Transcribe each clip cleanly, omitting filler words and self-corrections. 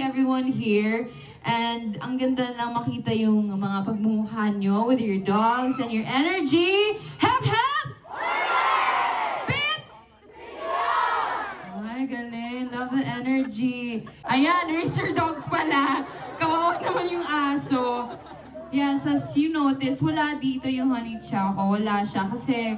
everyone here. And ang ganda lang makita yung mga pagmumukha nyo with your dogs and your energy. Hep, hep! Pit! Ay, galing. Love the energy. Ayan, racer dogs pala. Kawawa naman yung aso. Yes, as you notice, wala dito yung honey choco. Wala siya kasi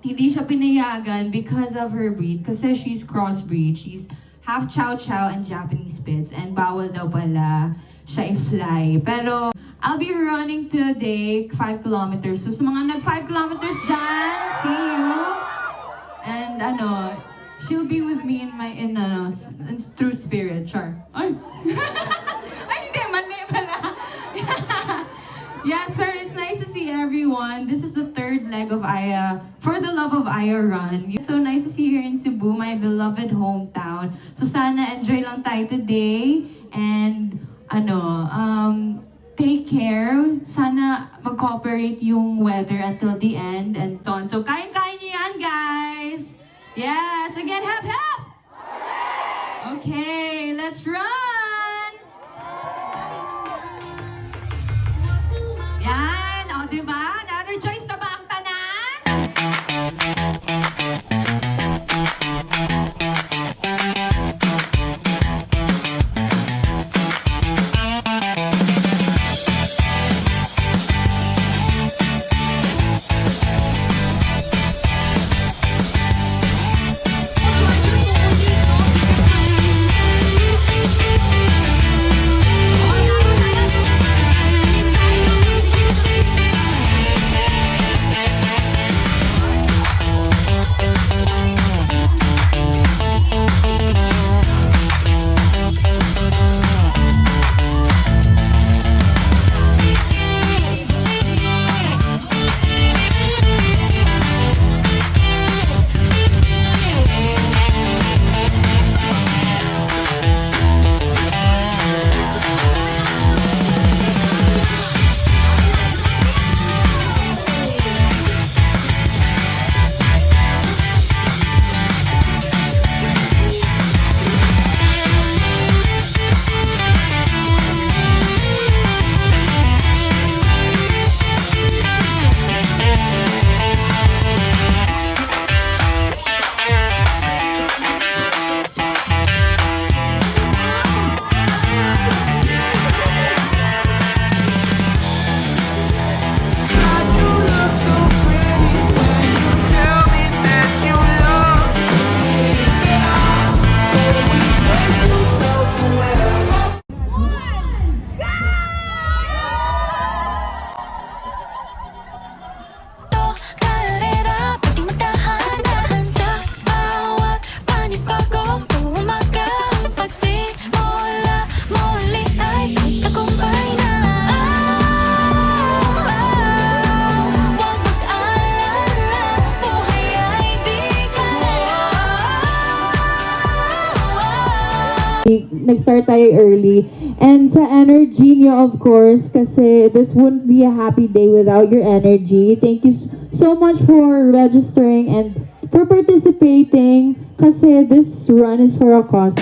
hindi siya pinayagan because of her breed. Kasi she's crossbreed. She's half Chow Chow and Japanese Spitz. And bawal daw pala siya i-fly. Pero I'll be running today 5 kilometers. So sa mga nag 5 kilometers dyan, see you. And she'll be with me in through spirit. Char. Ay! Ay, hindi. Mali pala. Yes, pero it's nice to see everyone. This is the third leg of Aya, For the Love of Aya Run. It's so nice to see you here in Cebu, my beloved hometown. So sana enjoy lang tayo today. And take care. Sana mag-cooperate yung weather until the end and ton. So kain-kain niyo yan, guys. Yes, again, hep hep. Okay, let's run. Yan, o diba? Na-energize na ba ang tanan? Nag-start tayo early. And sa energy niyo, of course, kasi this wouldn't be a happy day without your energy. Thank you so much for registering and for participating kasi this run is for a cause.